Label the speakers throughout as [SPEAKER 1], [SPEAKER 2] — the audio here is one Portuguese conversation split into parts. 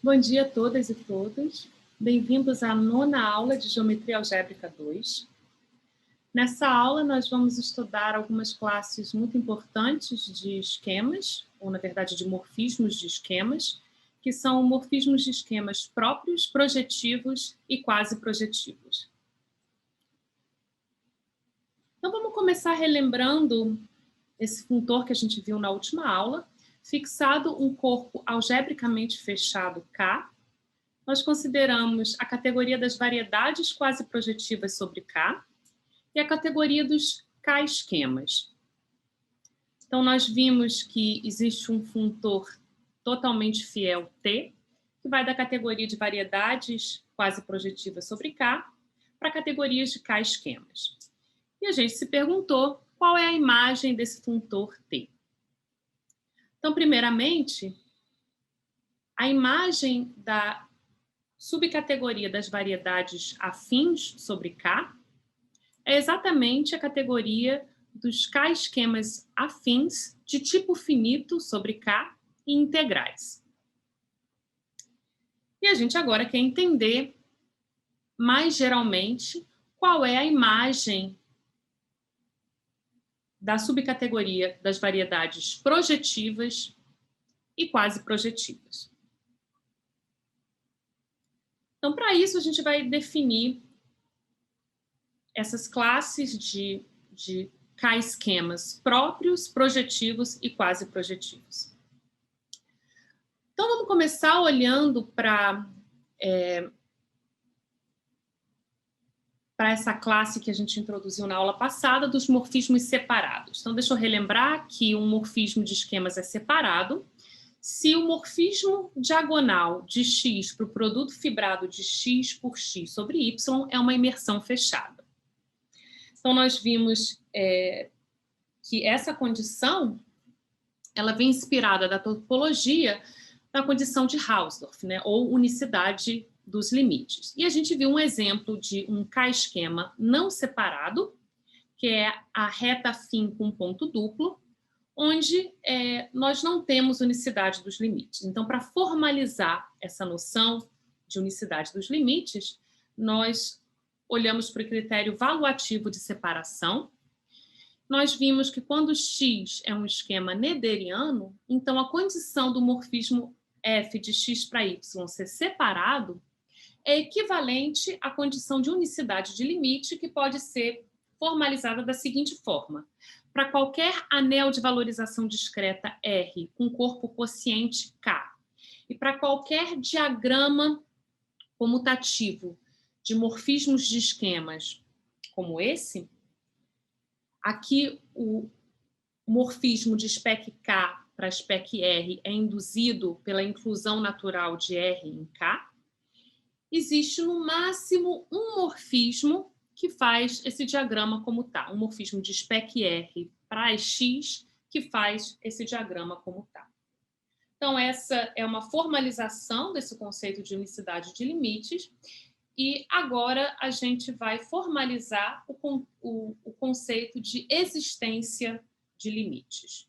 [SPEAKER 1] Bom dia a todas e todos. Bem-vindos à nona aula de Geometria Algébrica 2. Nessa aula, nós vamos estudar algumas classes muito importantes de esquemas, ou, na verdade, de morfismos de esquemas, que são morfismos de esquemas próprios, projetivos e quase projetivos. Então, vamos começar relembrando esse funtor que a gente viu na última aula. Fixado um corpo algebricamente fechado K, nós consideramos a categoria das variedades quase projetivas sobre K e a categoria dos K-esquemas. Então, nós vimos que existe um funtor totalmente fiel T, que vai da categoria de variedades quase projetivas sobre K para categorias de K-esquemas. E a gente se perguntou qual é a imagem desse funtor T. Então, primeiramente, a imagem da subcategoria das variedades afins sobre K é exatamente a categoria dos K-esquemas afins de tipo finito sobre K e integrais. E a gente agora quer entender, mais geralmente, qual é a imagem da subcategoria das variedades projetivas e quase projetivas. Então, para isso, a gente vai definir essas classes de K-esquemas próprios, projetivos e quase projetivos. Então, vamos começar olhando para essa classe que a gente introduziu na aula passada, dos morfismos separados. Então, deixa eu relembrar que um morfismo de esquemas é separado se o morfismo diagonal de X para o produto fibrado de X por X sobre Y é uma imersão fechada. Então, nós vimos que essa condição ela vem inspirada da topologia da condição de Hausdorff, né, ou unicidade dos limites. E a gente viu um exemplo de um K-esquema não separado, que é a reta afim com ponto duplo, onde nós não temos unicidade dos limites. Então, para formalizar essa noção de unicidade dos limites, nós olhamos para o critério valuativo de separação. Nós vimos que quando X é um esquema nederiano, então a condição do morfismo F de X para Y ser separado é equivalente à condição de unicidade de limite, que pode ser formalizada da seguinte forma: para qualquer anel de valorização discreta R com corpo quociente K, e para qualquer diagrama comutativo de morfismos de esquemas como esse, aqui o morfismo de spec K para spec R é induzido pela inclusão natural de R em K. Existe no máximo um morfismo que faz esse diagrama como está, um morfismo de spec R para X que faz esse diagrama como está. Então, essa é uma formalização desse conceito de unicidade de limites, e agora a gente vai formalizar o conceito de existência de limites.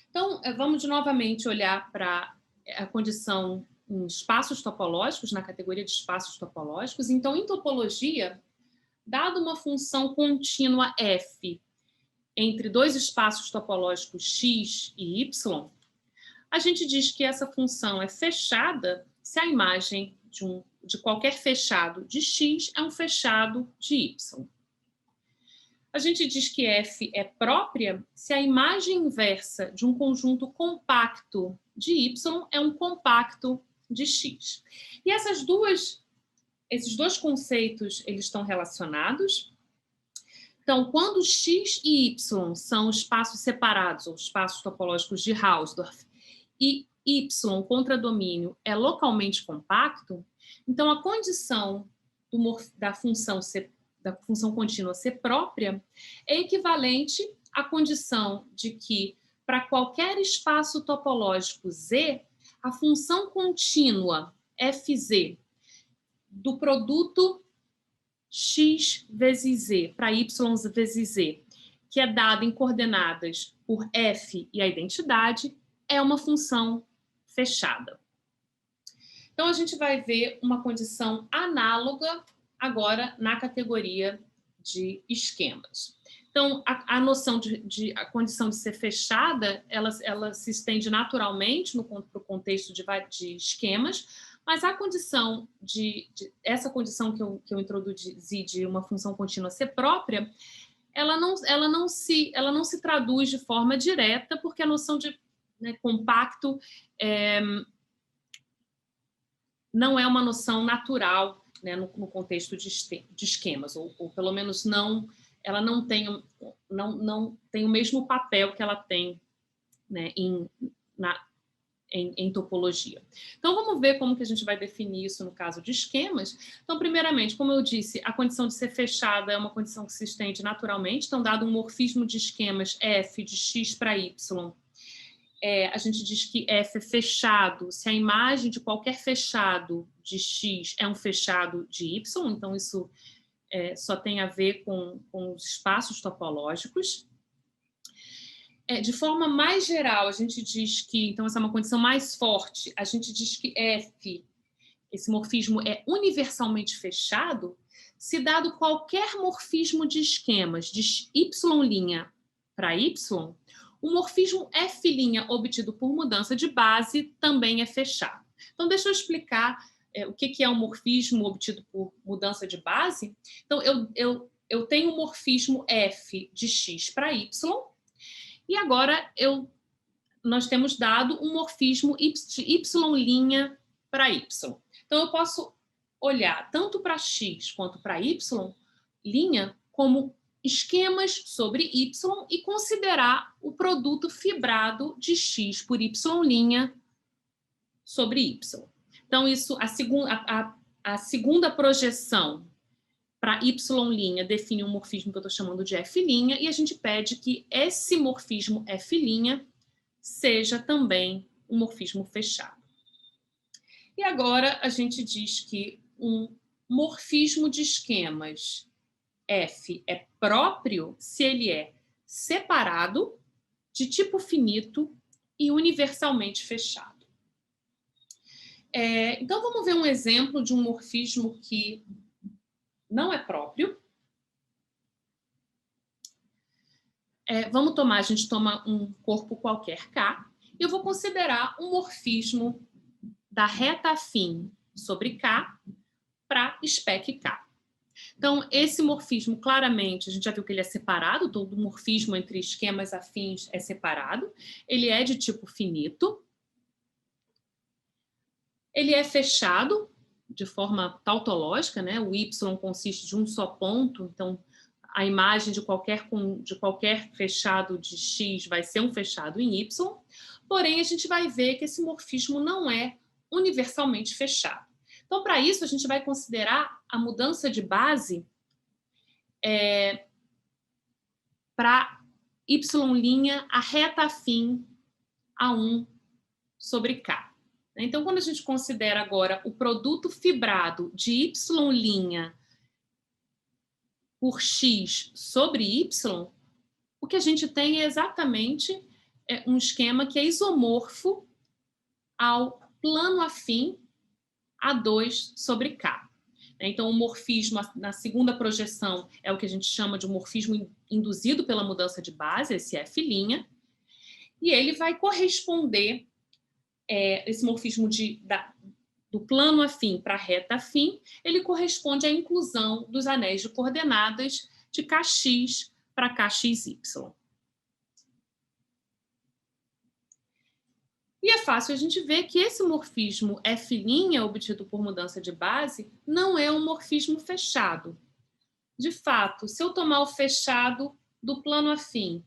[SPEAKER 1] Então, vamos novamente olhar para a condição em espaços topológicos, na categoria de espaços topológicos. Então, em topologia, dado uma função contínua f entre dois espaços topológicos x e y, a gente diz que essa função é fechada se a imagem de qualquer fechado de x é um fechado de y. A gente diz que f é própria se a imagem inversa de um conjunto compacto de y é um compacto de x. E esses dois conceitos eles estão relacionados. Então, quando x e y são espaços separados, ou espaços topológicos de Hausdorff, e y, contradomínio, é localmente compacto, então a condição da função contínua ser própria é equivalente à condição de que, para qualquer espaço topológico Z, a função contínua fz do produto x vezes z para y vezes z, que é dado em coordenadas por f e a identidade, é uma função fechada. Então, a gente vai ver uma condição análoga agora na categoria de esquemas. Então, a noção a condição de ser fechada, ela se estende naturalmente para o contexto de esquemas, mas a condição essa condição que eu introduzi de uma função contínua ser própria, ela não se traduz de forma direta, porque a noção de, né, compacto não é uma noção natural, né, no contexto de esquemas, ou pelo menos ela não tem o mesmo papel que ela tem, né, em topologia. Então, vamos ver como que a gente vai definir isso no caso de esquemas. Então, primeiramente, como eu disse, a condição de ser fechada é uma condição que se estende naturalmente. Então, dado um morfismo de esquemas f de x para y, a gente diz que f é fechado se a imagem de qualquer fechado de x é um fechado de y. Então, isso só tem a ver com os espaços topológicos. De forma mais geral, a gente diz que, então, essa é uma condição mais forte, a gente diz que f, esse morfismo é universalmente fechado se dado qualquer morfismo de esquemas de y' para y, o morfismo f' obtido por mudança de base também é fechado. Então, deixa eu explicar o que é um morfismo obtido por mudança de base. Então, eu tenho um morfismo f de x para y, e agora nós temos dado um morfismo de y' para y. Então, eu posso olhar tanto para x quanto para y' como esquemas sobre y e considerar o produto fibrado de x por y' sobre y. Então, isso, a segunda projeção para y' define um morfismo que eu estou chamando de f', e a gente pede que esse morfismo f' seja também um morfismo fechado. E agora a gente diz que um morfismo de esquemas f é próprio se ele é separado, de tipo finito e universalmente fechado. Então, vamos ver um exemplo de um morfismo que não é próprio. A gente toma um corpo qualquer K, e eu vou considerar um morfismo da reta afim sobre K para spec K. Então, esse morfismo, claramente, a gente já viu que ele é separado, todo morfismo entre esquemas afins é separado, ele é de tipo finito, ele é fechado de forma tautológica, né? O Y consiste de um só ponto, então a imagem de qualquer fechado de X vai ser um fechado em Y, porém a gente vai ver que esse morfismo não é universalmente fechado. Então, para isso, a gente vai considerar a mudança de base para y' a reta afim a 1 sobre K. Então, quando a gente considera agora o produto fibrado de y' por x sobre y, o que a gente tem é exatamente um esquema que é isomorfo ao plano afim A2 sobre K. Então, o morfismo, na segunda projeção, é o que a gente chama de um morfismo induzido pela mudança de base, esse f', e ele vai corresponder, esse morfismo do plano afim para a reta afim, ele corresponde à inclusão dos anéis de coordenadas de Kx para Kxy. E é fácil a gente ver que esse morfismo f' obtido por mudança de base não é um morfismo fechado. De fato, se eu tomar o fechado do plano afim,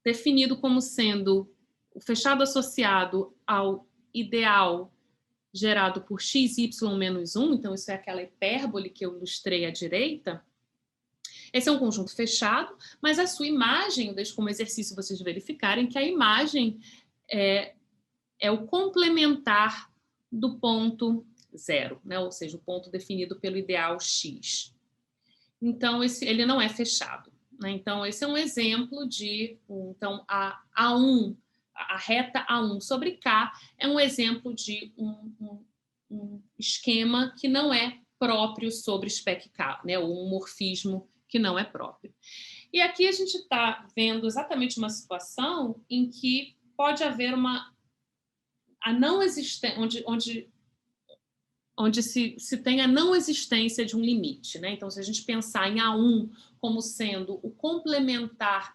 [SPEAKER 1] definido como sendo o fechado associado ao ideal gerado por xy menos 1, então isso é aquela hipérbole que eu ilustrei à direita, esse é um conjunto fechado, mas a sua imagem, eu deixo como exercício vocês verificarem que a imagem é o complementar do ponto zero, né? Ou seja, o ponto definido pelo ideal x. Então, ele não é fechado, né? Então, esse é um exemplo de... Então, a A1, a reta A1 sobre K é um exemplo de um esquema que não é próprio sobre spec K, né? Ou um morfismo que não é próprio. E aqui a gente está vendo exatamente uma situação em que pode haver a não existência, onde se tem a não existência de um limite, né? Então, se a gente pensar em A1 como sendo o complementar,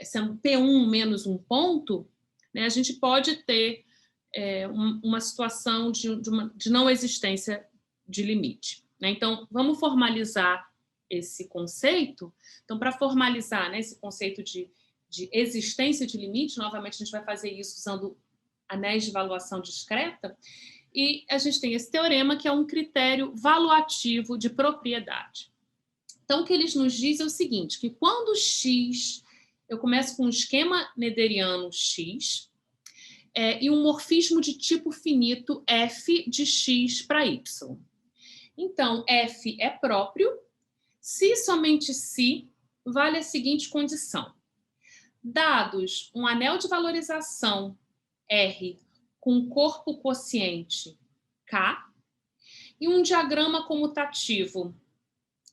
[SPEAKER 1] sendo P1 menos um ponto, né, a gente pode ter uma situação de não existência de limite, né? Então, vamos formalizar esse conceito. Então, para formalizar, né, esse conceito de existência de limite, novamente a gente vai fazer isso usando anéis de valuação discreta, e a gente tem esse teorema que é um critério valuativo de propriedade. Então, o que eles nos dizem é o seguinte, que quando x, eu começo com um esquema nederiano x, e um morfismo de tipo finito f de x para y. Então, f é próprio, se somente se vale a seguinte condição. Dados um anel de valorização R com corpo quociente K e um diagrama comutativo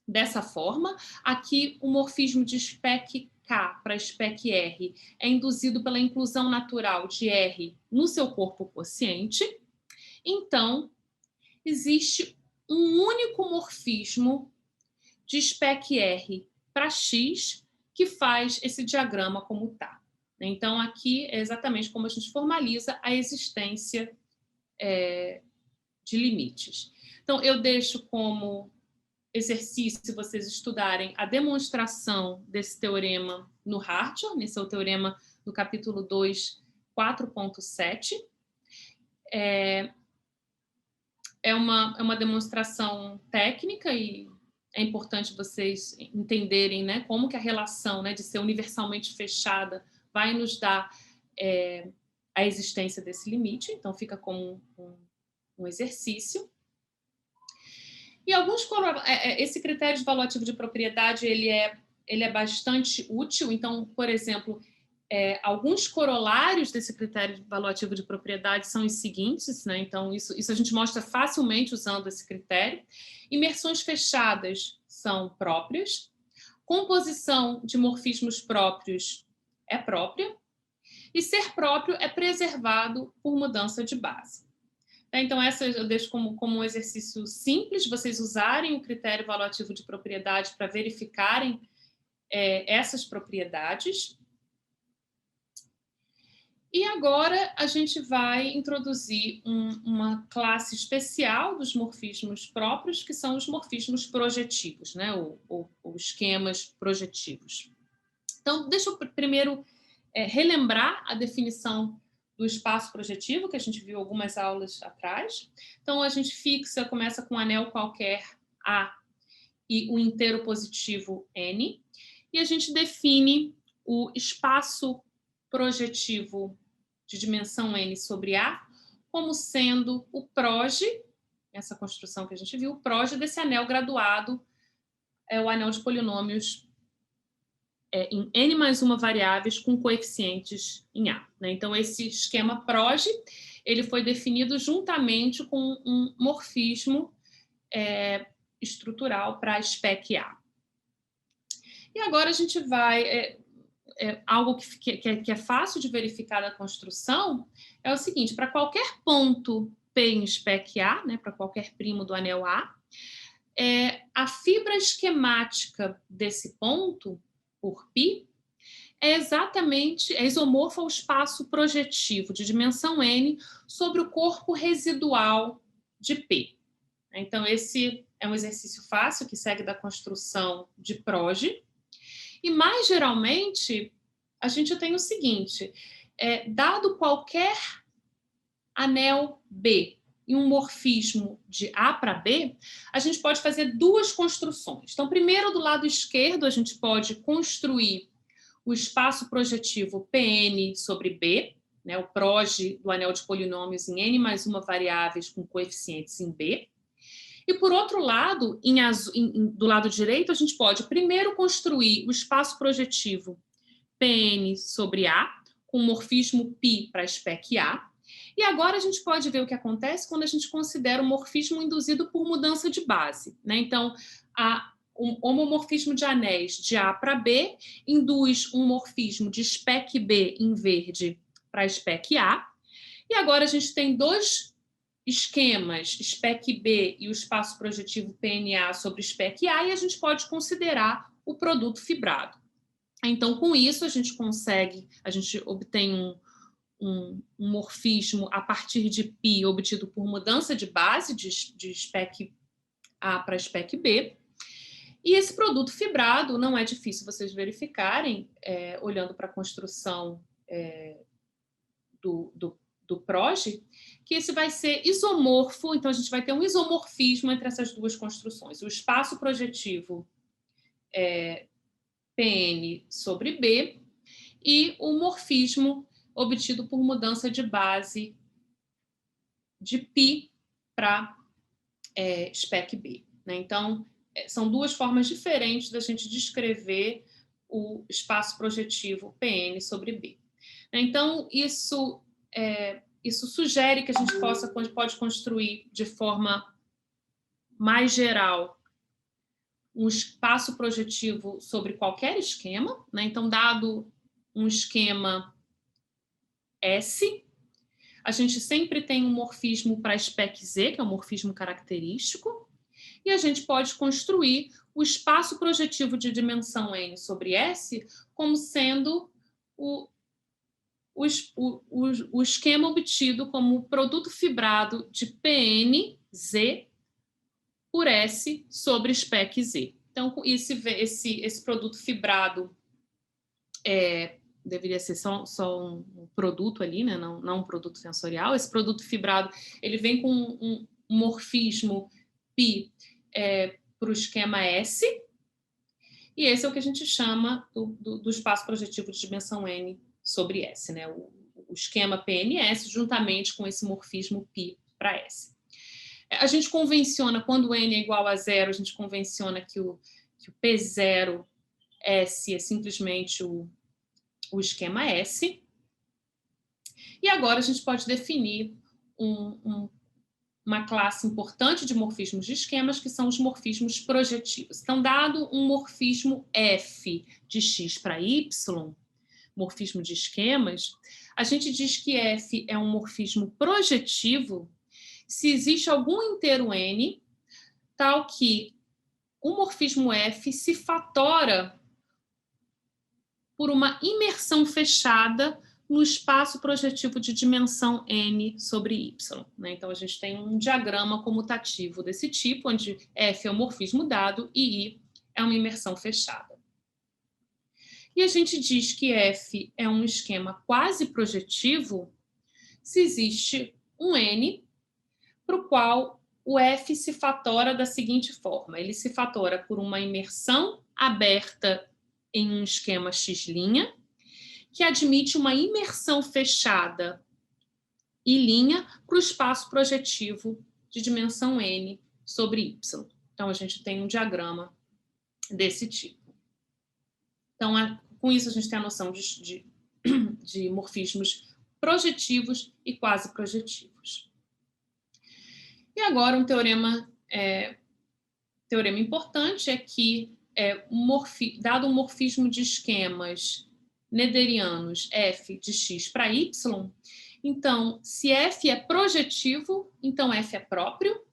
[SPEAKER 1] dessa forma, aqui o morfismo de spec K para spec R é induzido pela inclusão natural de R no seu corpo quociente, então existe um único morfismo de spec R para X que faz esse diagrama comutar. Então, aqui é exatamente como a gente formaliza a existência de limites. Então, eu deixo como exercício, se vocês estudarem, a demonstração desse teorema no Hartree, nesse é o teorema do capítulo 2, 4.7. É uma demonstração técnica e é importante vocês entenderem, né, como que a relação, né, de ser universalmente fechada vai nos dar a existência desse limite. Então, fica como um exercício. E esse critério de valuativo de propriedade ele é bastante útil. Então, por exemplo, alguns corolários desse critério valuativo de propriedade são os seguintes, né? Então, isso a gente mostra facilmente usando esse critério. Imersões fechadas são próprias. Composição de morfismos próprios é própria. E ser próprio é preservado por mudança de base. Então, essa eu deixo como um exercício simples, vocês usarem o critério valuativo de propriedade para verificarem essas propriedades. E agora a gente vai introduzir uma classe especial dos morfismos próprios, que são os morfismos projetivos, né? ou esquemas projetivos. Então, deixa eu primeiro relembrar a definição do espaço projetivo, que a gente viu algumas aulas atrás. Então, a gente começa com um anel qualquer A e o inteiro positivo N, e a gente define o espaço projetivo de dimensão N sobre A como sendo o proje, essa construção que a gente viu, o proje desse anel graduado, o anel de polinômios em N mais uma variáveis com coeficientes em A. Né? Então, esse esquema proje, ele foi definido juntamente com um morfismo estrutural para a spec A. E agora a gente vai... algo que é fácil de verificar na construção é o seguinte, para qualquer ponto P em spec A, né, para qualquer primo do anel A, a fibra esquemática desse ponto, por π, é isomorfa ao espaço projetivo de dimensão N sobre o corpo residual de P. Então, esse é um exercício fácil que segue da construção de proje. E, mais geralmente, a gente tem o seguinte, dado qualquer anel B e um morfismo de A para B, a gente pode fazer duas construções. Então, primeiro, do lado esquerdo, a gente pode construir o espaço projetivo Pn sobre B, né, o proje do anel de polinômios em N mais uma variáveis com coeficientes em B. E, por outro lado, do lado direito, a gente pode primeiro construir o espaço projetivo Pn sobre A, com o morfismo π para a espécie A. E agora a gente pode ver o que acontece quando a gente considera o morfismo induzido por mudança de base, né? Então, o homomorfismo de anéis de A para B induz um morfismo de espécie B em verde para a espécie A. E agora a gente tem dois esquemas, espécie B e o espaço projetivo PNA sobre espécie A, e a gente pode considerar o produto fibrado. Então, com isso, a gente obtém um morfismo a partir de π obtido por mudança de base de espécie A para espécie B. E esse produto fibrado não é difícil vocês verificarem, olhando para a construção do PROGE, que esse vai ser isomorfo, então a gente vai ter um isomorfismo entre essas duas construções. O espaço projetivo PN sobre B e o morfismo obtido por mudança de base de π para espécie B, né? Então, são duas formas diferentes da gente descrever o espaço projetivo PN sobre B. Então, isso sugere que a gente pode construir de forma mais geral um espaço projetivo sobre qualquer esquema, né? Então, dado um esquema S, a gente sempre tem um morfismo para a espécie Z, que é um morfismo característico, e a gente pode construir o espaço projetivo de dimensão N sobre S como sendo o esquema obtido como produto fibrado de PNZ por S sobre espécie Z. Então, esse produto fibrado deveria ser só um produto ali, né? Não um produto sensorial. Esse produto fibrado ele vem com um morfismo π para o esquema S, e esse é o que a gente chama do espaço projetivo de dimensão N sobre S, né? O esquema PNS juntamente com esse morfismo π para S. A gente convenciona, quando N é igual a zero, a gente convenciona que o P0S é simplesmente o esquema S. E agora a gente pode definir uma classe importante de morfismos de esquemas, que são os morfismos projetivos. Então, dado um morfismo F de X para Y, morfismo de esquemas, a gente diz que F é um morfismo projetivo se existe algum inteiro N tal que o morfismo F se fatora por uma imersão fechada no espaço projetivo de dimensão N sobre Y, né? Então, a gente tem um diagrama comutativo desse tipo, onde F é um morfismo dado e I é uma imersão fechada. E a gente diz que F é um esquema quase projetivo se existe um N para o qual o F se fatora da seguinte forma. Ele se fatora por uma imersão aberta em um esquema X', que admite uma imersão fechada I' para o espaço projetivo de dimensão N sobre Y. Então, a gente tem um diagrama desse tipo. Então, com isso, a gente tem a noção de morfismos projetivos e quase projetivos. E agora, um teorema importante é que, dado um morfismo de esquemas nederianos F de X para Y, então, se F é projetivo, então F é próprio.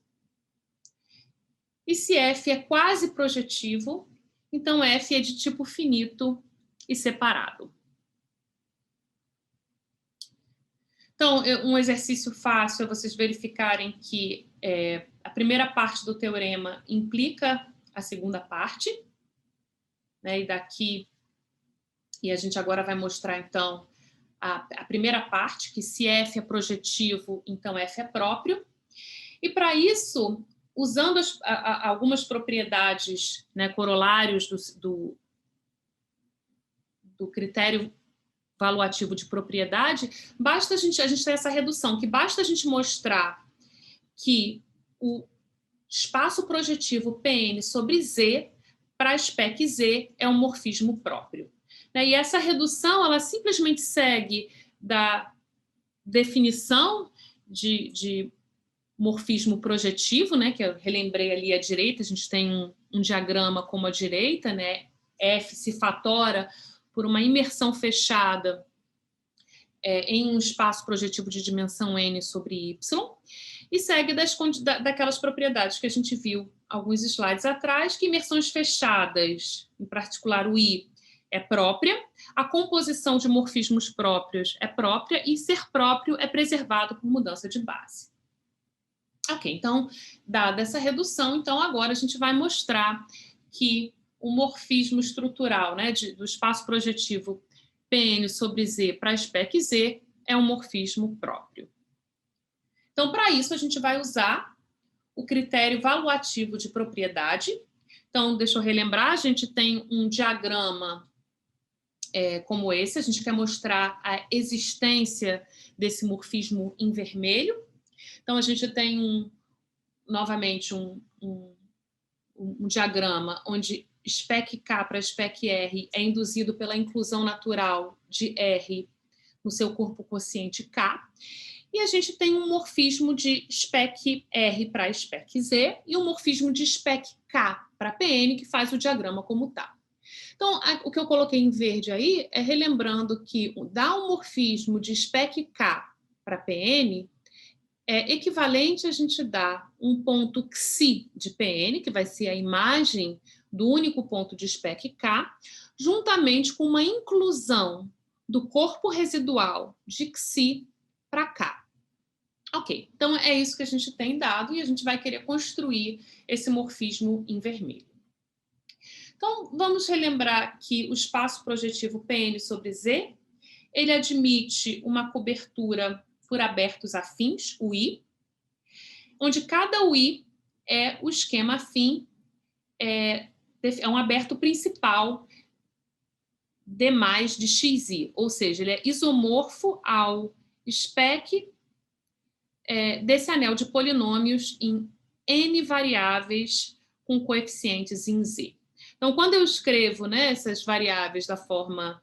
[SPEAKER 1] E se F é quase projetivo, então F é de tipo finito e separado. Então, um exercício fácil é vocês verificarem que a primeira parte do teorema implica a segunda parte, né? E a gente agora vai mostrar, então, a primeira parte, que se F é projetivo, então F é próprio. E, para isso, usando algumas propriedades, né, corolários do critério valuativo de propriedade, basta a gente ter essa redução, que basta a gente mostrar que o espaço projetivo PN sobre Z para a espécie Z é um morfismo próprio. né? E essa redução, ela simplesmente segue da definição de morfismo projetivo, né? Que eu relembrei ali à direita, a gente tem um diagrama como à direita, né? F se fatora por uma imersão fechada em um espaço projetivo de dimensão n sobre y, e segue daquelas propriedades que a gente viu alguns slides atrás, que imersões fechadas, em particular o I, é própria, a composição de morfismos próprios é própria, e ser próprio é preservado por mudança de base. Ok, então, dada essa redução, então agora a gente vai mostrar que o morfismo estrutural, né, do espaço projetivo Pn sobre Z para spec Z é um morfismo próprio. Então, para isso, a gente vai usar o critério valuativo de propriedade. Então, deixa eu relembrar, a gente tem um diagrama como esse, a gente quer mostrar a existência desse morfismo em vermelho. Então, a gente tem, novamente, um diagrama onde spec K para spec R é induzido pela inclusão natural de R no seu corpo quociente K, e a gente tem um morfismo de spec R para spec Z e um morfismo de spec K para PN, que faz o diagrama como está. Então, o que eu coloquei em verde aí é relembrando que dar um morfismo de spec K para PN é equivalente a gente dar um ponto xi de PN, que vai ser a imagem do único ponto de spec K, juntamente com uma inclusão do corpo residual de xi para K. Ok, então é isso que a gente tem dado e a gente vai querer construir esse morfismo em vermelho. Então, vamos relembrar que o espaço projetivo Pn sobre Z, ele admite uma cobertura por abertos afins, o I, onde cada UI é o esquema afim, é um aberto principal D mais de xi, ou seja, ele é isomorfo ao spec desse anel de polinômios em n variáveis com coeficientes em z. Então, quando eu escrevo, né, essas variáveis da forma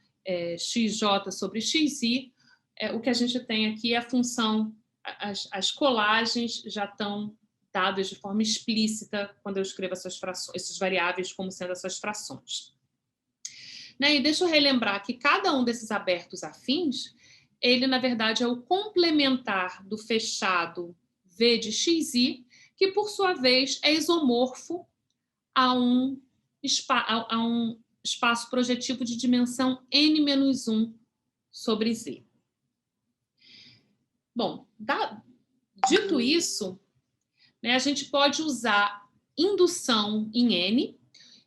[SPEAKER 1] xj sobre xi, o que a gente tem aqui é a função, as colagens já estão dadas de forma explícita quando eu escrevo essas variáveis como sendo essas frações. Né? E deixa eu relembrar que cada um desses abertos afins, ele, na verdade, é o complementar do fechado V de xi, que, por sua vez, é isomorfo a um espaço projetivo de dimensão n-1 sobre Z. Bom, dito isso, né, a gente pode usar indução em N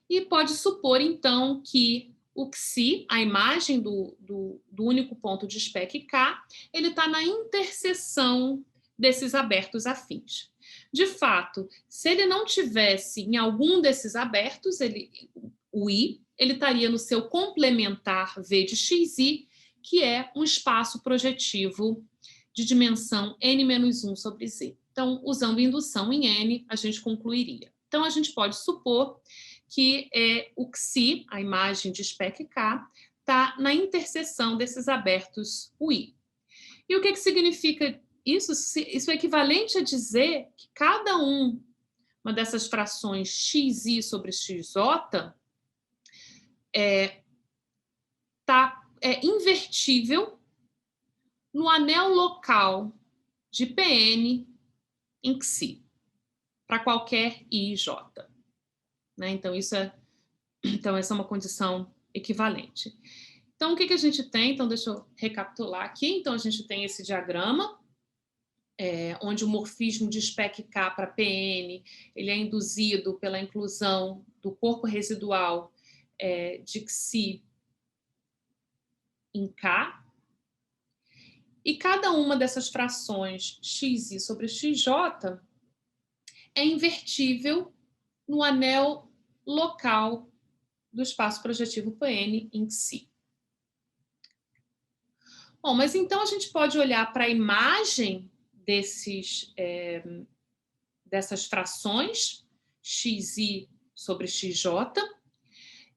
[SPEAKER 1] e pode supor, então, que o xi, a imagem do único ponto de spec K, ele está na interseção desses abertos afins. De fato, se ele não tivesse em algum desses abertos, o I, ele estaria no seu complementar V de xi, que é um espaço projetivo de dimensão n-1 sobre Z. Então, usando indução em N, a gente concluiria. Então, a gente pode supor que o xi, a imagem de spec K, está na interseção desses abertos UI. E o que significa isso? Isso é equivalente a dizer que cada uma dessas frações xi sobre xj está invertível no anel local de Pn em xi, para qualquer i e j. Né? Então, essa é uma condição equivalente. Então, o que a gente tem? Então, deixa eu recapitular aqui. Então, a gente tem esse diagrama, onde o morfismo de spec K para Pn ele é induzido pela inclusão do corpo residual de xi em K. E cada uma dessas frações xi sobre xj é invertível no anel local do espaço projetivo Pn em si. Bom, mas então a gente pode olhar para a imagem dessas frações xi sobre xj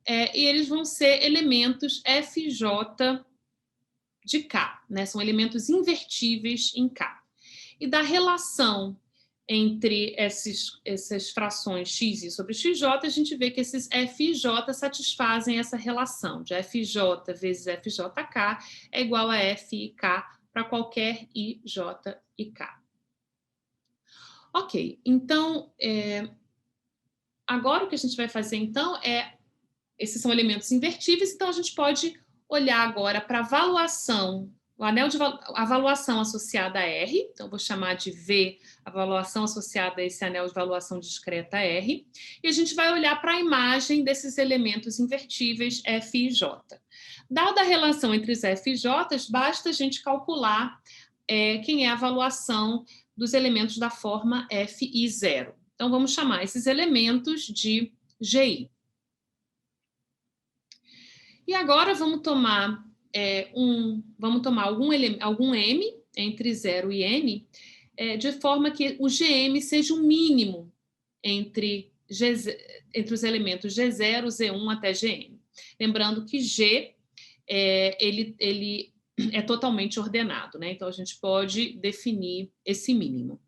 [SPEAKER 1] e eles vão ser elementos FJ de K, né? São elementos invertíveis em K. E da relação entre essas frações xi sobre xj, a gente vê que esses FJ satisfazem essa relação de FJ vezes FJK é igual a FIK para qualquer IJ e K. Ok, então, agora o que a gente vai fazer, então, esses são elementos invertíveis, então a gente pode olhar agora para a avaliação, a avaliação associada a R, então vou chamar de V, a avaliação associada a esse anel de avaliação discreta R, e a gente vai olhar para a imagem desses elementos invertíveis F e J. Dada a relação entre os F e J, basta a gente calcular quem é a avaliação dos elementos da forma F e 0. Então vamos chamar esses elementos de GI. E agora vamos tomar algum M entre 0 e N, de forma que o GM seja um mínimo entre os elementos G0, Z1 até Gn. Lembrando que G ele é totalmente ordenado, né? Então a gente pode definir esse mínimo.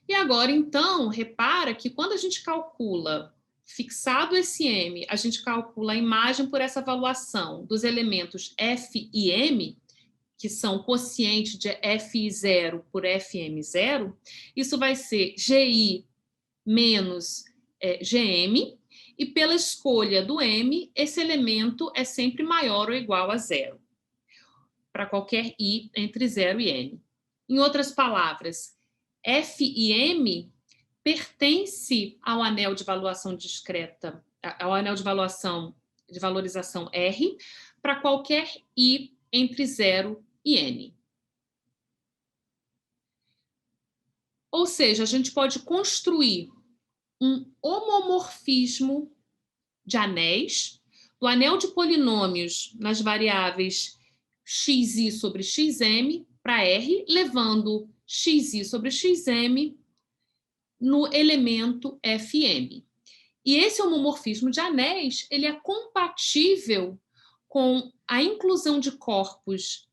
[SPEAKER 1] E agora, então, repara que quando a gente calcula, fixado esse M, a gente calcula a imagem por essa avaliação dos elementos F e M, que são quociente de Fi0 por Fm0, isso vai ser Gi menos Gm, e pela escolha do M, esse elemento é sempre maior ou igual a 0, para qualquer I entre 0 e N. Em outras palavras, F e M pertence ao anel de valorização discreta, ao anel de valorização R, para qualquer I entre 0 e N. Ou seja, a gente pode construir um homomorfismo de anéis, do anel de polinômios nas variáveis xi sobre xm para R, levando xi sobre xm no elemento Fm. E esse homomorfismo de anéis, ele é compatível com a inclusão de corpos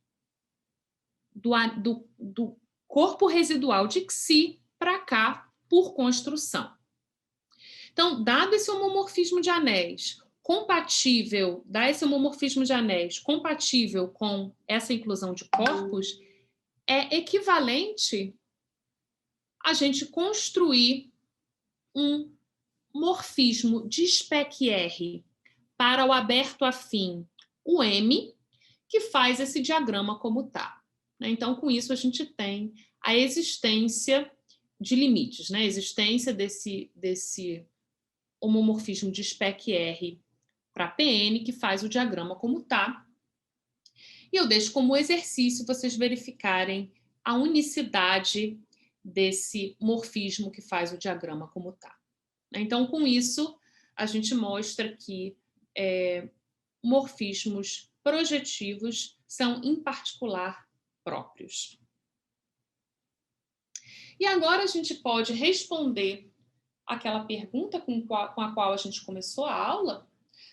[SPEAKER 1] do corpo residual de Xi para K por construção. Então, dado esse homomorfismo de anéis compatível com essa inclusão de corpos, é equivalente a gente construir um morfismo de spec R para o aberto afim, o M, que faz esse diagrama como está. Então, com isso, a gente tem a existência de limites, né? A existência desse homomorfismo de spec R para Pn, que faz o diagrama como está. E eu deixo como exercício vocês verificarem a unicidade desse morfismo que faz o diagrama como está. Então, com isso, a gente mostra que morfismos projetivos são, em particular, próprios. E agora a gente pode responder aquela pergunta com a qual a gente começou a aula.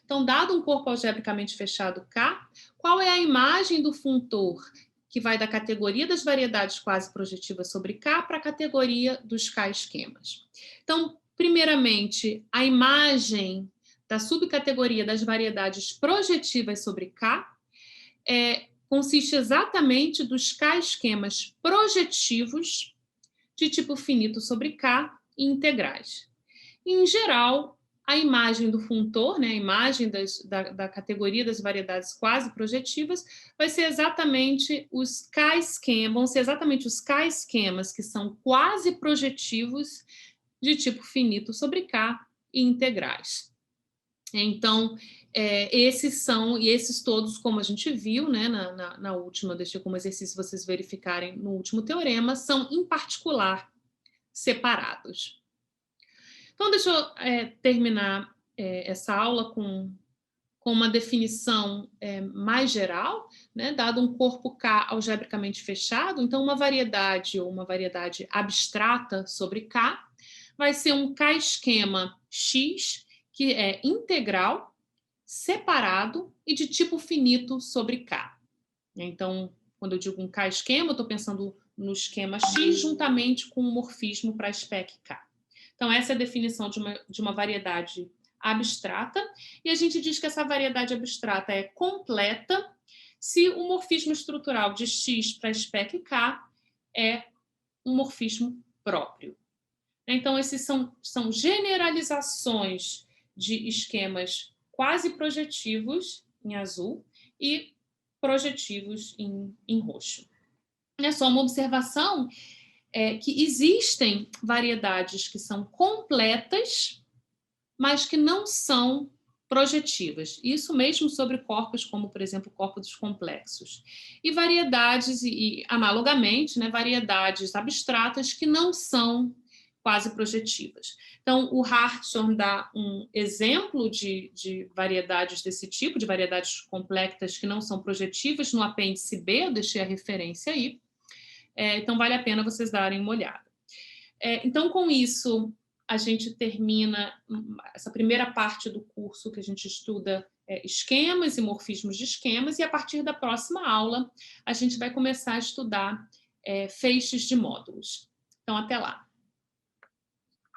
[SPEAKER 1] Então, dado um corpo algebricamente fechado K, qual é a imagem do funtor que vai da categoria das variedades quase projetivas sobre K para a categoria dos K-esquemas? Então, primeiramente, a imagem da subcategoria das variedades projetivas sobre K consiste exatamente dos K-esquemas projetivos de tipo finito sobre K e integrais. Em geral, a imagem do funtor, né, a imagem da categoria das variedades quase projetivas, vai ser exatamente os K-esquemas, vão ser exatamente os K-esquemas que são quase projetivos de tipo finito sobre K e integrais. Então, esses todos, como a gente viu, né, na última, deixei como exercício vocês verificarem no último teorema, são, em particular, separados. Então, deixa eu terminar essa aula com uma definição mais geral, né? Dado um corpo K algebricamente fechado, então uma variedade ou uma variedade abstrata sobre K vai ser um K-esquema X que é integral, separado e de tipo finito sobre K. Então, quando eu digo um K-esquema, eu estou pensando no esquema X juntamente com o morfismo para a spec K. Então, essa é a definição de uma variedade abstrata, e a gente diz que essa variedade abstrata é completa se o morfismo estrutural de X para a spec K é um morfismo próprio. Então, esses são generalizações de esquemas quase projetivos, em azul, e projetivos em roxo. É só uma observação que existem variedades que são completas, mas que não são projetivas. Isso mesmo sobre corpos como, por exemplo, corpos complexos. E variedades, e analogamente, né, variedades abstratas que não são quase projetivas. Então, o Hartshorne dá um exemplo de variedades desse tipo, de variedades complexas que não são projetivas, no apêndice B, eu deixei a referência aí. Então, vale a pena vocês darem uma olhada. Então, com isso, a gente termina essa primeira parte do curso que a gente estuda esquemas e morfismos de esquemas, e a partir da próxima aula, a gente vai começar a estudar feixes de módulos. Então, até lá.